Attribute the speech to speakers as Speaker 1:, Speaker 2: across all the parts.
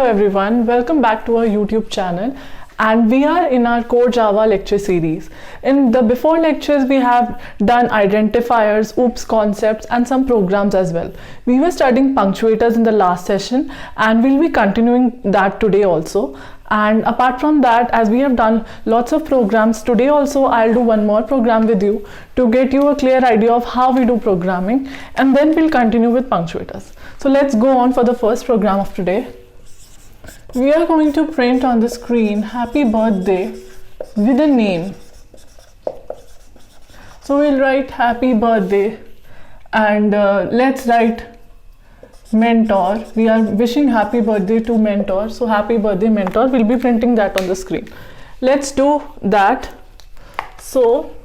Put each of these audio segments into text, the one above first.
Speaker 1: everyone, welcome back to our YouTube channel, and we are in our Core Java lecture series. In the before lectures we have done identifiers, OOPS concepts and some programs as well. We were studying punctuators in the last session and we'll be continuing that today also. And apart from that, as we have done lots of programs, today also I'll do one more program with you to get you a clear idea of how we do programming, and then we'll continue with punctuators. So let's go on for the first program of today. We are going to print on the screen happy birthday with a name. So we'll write happy birthday and let's write mentor. We are wishing happy birthday to mentor, so happy birthday mentor. We'll be printing that on the screen. Let's do that. So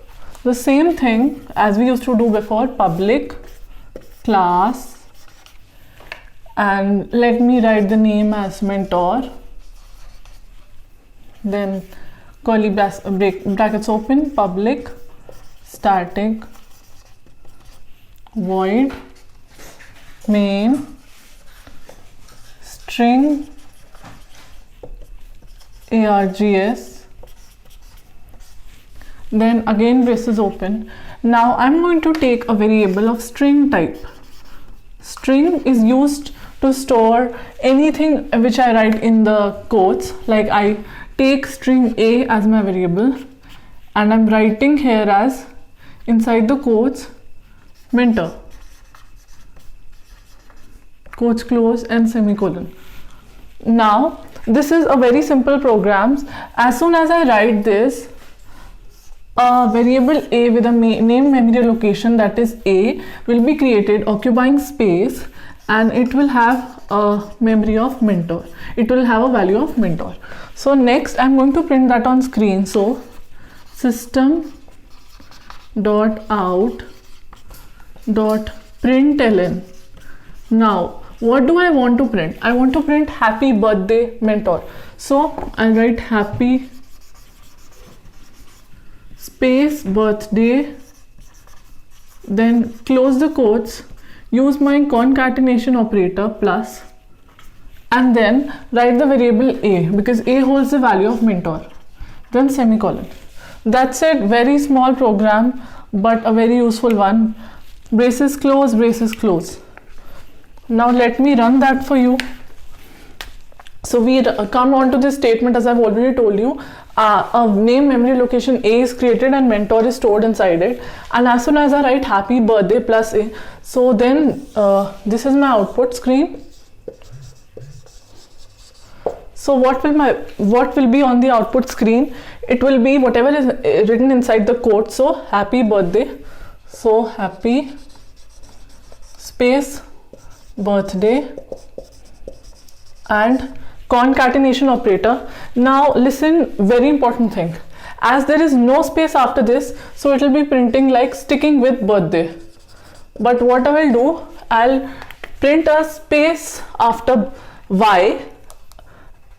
Speaker 1: the same thing as we used to do before, public class, and let me write the name as mentor, then curly brackets open, public static void main string args, then again braces open. Now I'm going to take a variable of string type. String is used to store anything which I write in the quotes. Like I take string A as my variable and I'm writing here as inside the quotes mentor, quotes close and semicolon. Now this is a very simple program. As soon as I write this, a variable A with a name memory location, that is A, will be created occupying space, and it will have a memory of mentor. It will have a value of mentor. So next I'm going to print that on screen. So system dot out dot println. Now what do I want to print? I want to print happy birthday mentor. So I'll write happy space birthday, then close the quotes, use my concatenation operator plus, and then write the variable A because A holds the value of mentor, then semicolon. That's it. Very small program but a very useful one. Braces close, braces close. Now let me run that for you. So we come on to this statement. As I've already told you, a name memory location A is created and mentor is stored inside it, and as soon as I write happy birthday plus A, so then this is my output screen. So what will be on the output screen? It will be whatever is written inside the quote. So happy birthday, so happy space birthday and concatenation operator. Now listen, very important thing, as there is no space after this, so it will be printing like sticking with birthday. But what I will do, I'll print a space after Y,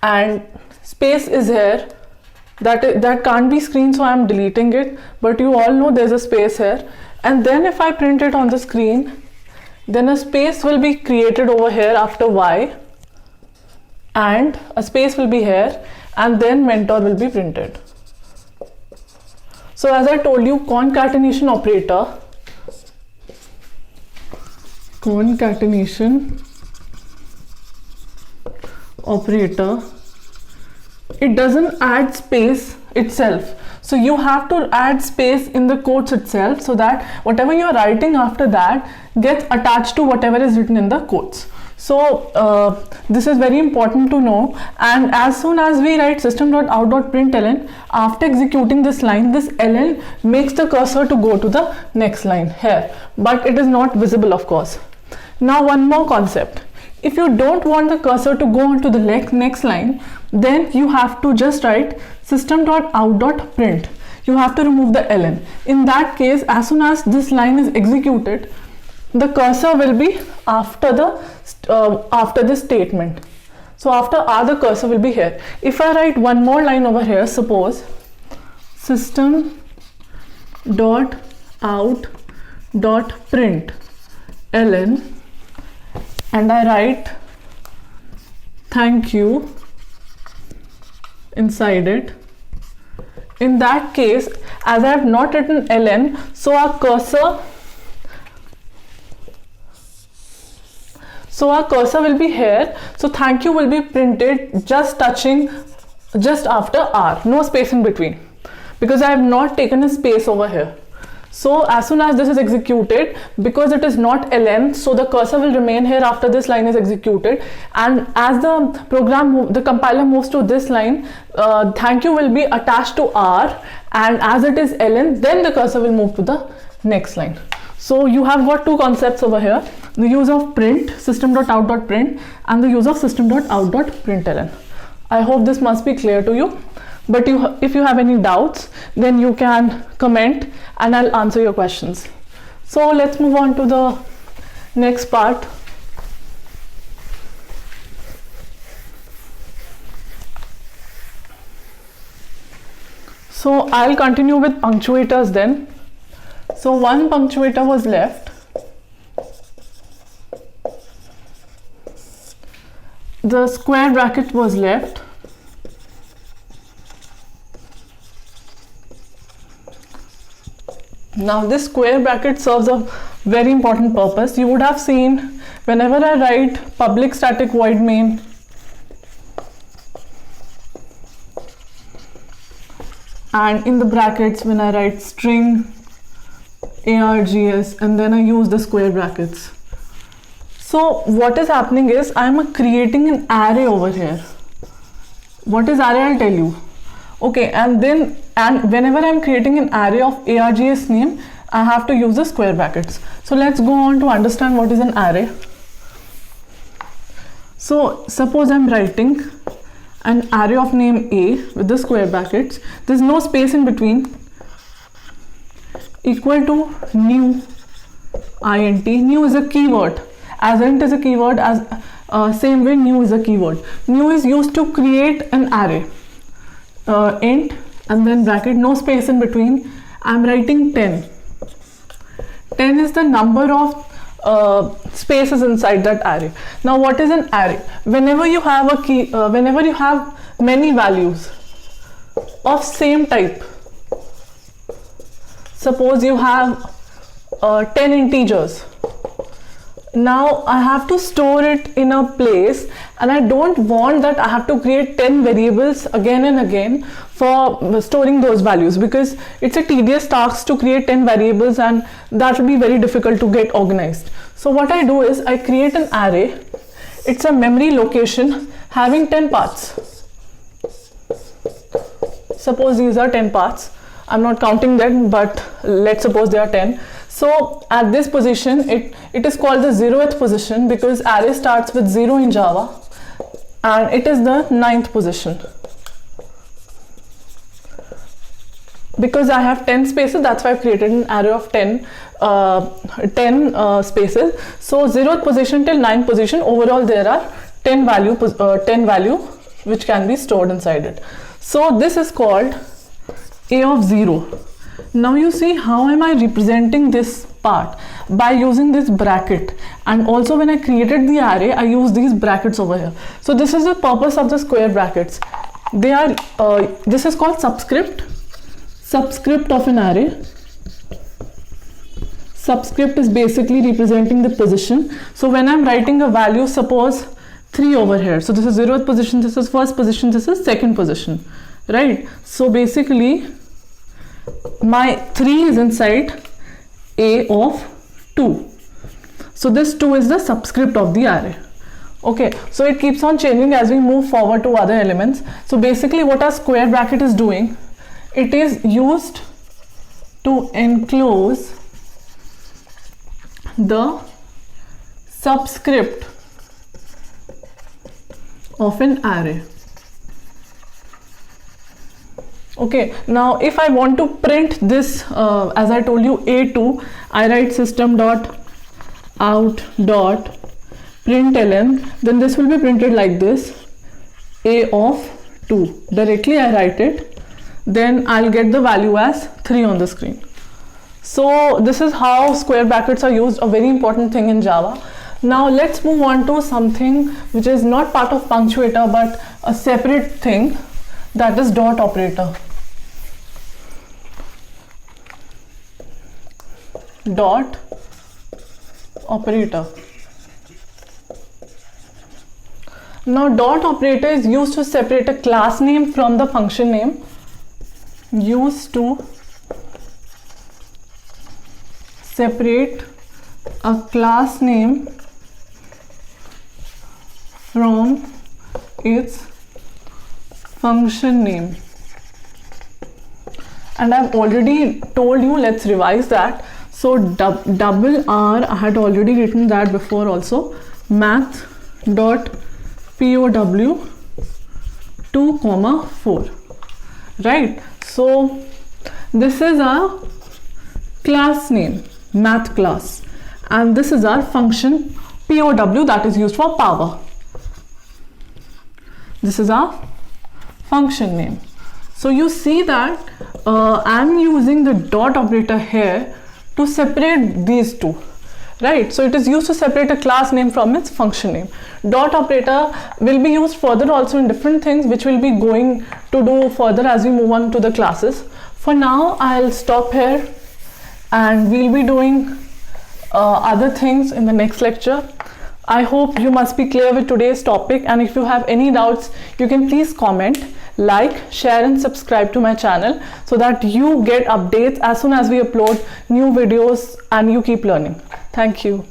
Speaker 1: and space is here, that can't be screen, so I'm deleting it, but you all know there's a space here. And then if I print it on the screen, then a space will be created over here after Y, and a space will be here, and then mentor will be printed. So as I told you, concatenation operator, it doesn't add space itself. So you have to add space in the quotes itself, so that whatever you are writing after that gets attached to whatever is written in the quotes. So this is very important to know. And as soon as we write system.out.println, after executing this line, this ln makes the cursor to go to the next line here, but it is not visible, of course. Now one more concept. If you don't want the cursor to go on to the next line, then you have to just write system.out.print. You have to remove the ln. In that case, as soon as this line is executed, the cursor will be after the statement. So after R, the cursor will be here. If I write one more line over here, suppose system dot out dot print ln, and I write thank you inside it. In that case, as I have not written ln, so our cursor will be here. So thank you will be printed just after R, no space in between, because I have not taken a space over here. So as soon as this is executed, because it is not ln, so the cursor will remain here after this line is executed, and as the compiler moves to this line, thank you will be attached to R, and as it is ln, then the cursor will move to the next line. So you have got two concepts over here: the use of print, system.out.print, and the use of system.out.println. I hope this must be clear to you. But if you have any doubts, then you can comment and I'll answer your questions. So let's move on to the next part. So I'll continue with punctuators then. So one punctuator was left. The square bracket was left. Now this square bracket serves a very important purpose. You would have seen whenever I write public static void main, and in the brackets when I write string args, and then I use the square brackets. So what is happening is I'm creating an array over here. What is array? I'll tell you. Okay, and whenever I'm creating an array of args name, I have to use the square brackets. So let's go on to understand what is an array. So suppose I'm writing an array of name A with the square brackets. There's no space in between, equal to new int. New is a keyword, as int is a keyword, as same way new is a keyword. New is used to create an array. Int and then bracket, no space in between. I'm writing 10. 10 is the number of spaces inside that array. Now what is an array? Whenever you have a key, whenever you have many values of same type, suppose you have 10 integers. Now I have to store it in a place, and I don't want that I have to create 10 variables again and again for storing those values, because it's a tedious task to create 10 variables and that will be very difficult to get organized. So what I do is I create an array. It's a memory location having 10 paths. Suppose these are 10 paths. I'm not counting them, but let's suppose they are 10. So at this position, it is called the 0th position, because array starts with 0 in Java, and it is the 9th position. Because I have 10 spaces, that's why I've created an array of 10 spaces. So 0th position till 9th position, overall there are 10 value which can be stored inside it. So this is called A of 0. Now you see how am I representing this part? By using this bracket, and also when I created the array, I use these brackets over here. So this is the purpose of the square brackets. They are this is called subscript of an array. Subscript is basically representing the position. So when I'm writing a value, suppose 3 over here, so this is 0th position, this is 1st position, this is 2nd position, right? So basically my 3 is inside A of 2. So this 2 is the subscript of the array. Okay, so it keeps on changing as we move forward to other elements. So basically what our square bracket is doing, it is used to enclose the subscript of an array. Okay, now if I want to print this, as I told you, A2, I write system.out.println, then this will be printed like this, A of 2. Directly I write it, then I'll get the value as 3 on the screen. So this is how square brackets are used, a very important thing in Java. Now let's move on to something which is not part of punctuator but a separate thing, that is dot operator. Dot operator. Now dot operator is used to separate a class name from the function name. Used to separate a class name from its function name. And I've already told you, let's revise that. So double R, I had already written that before also. Math dot POW 2,4, right? So this is our class name, math class, and this is our function POW, that is used for power. This is our function name. So you see that I'm using the dot operator here to separate these two, right? So it is used to separate a class name from its function name. Dot operator will be used further also in different things, which we'll be going to do further as we move on to the classes. For now, I'll stop here and we'll be doing other things in the next lecture. I hope you must be clear with today's topic, and if you have any doubts, you can please comment, like, share and subscribe to my channel so that you get updates as soon as we upload new videos and you keep learning. Thank you.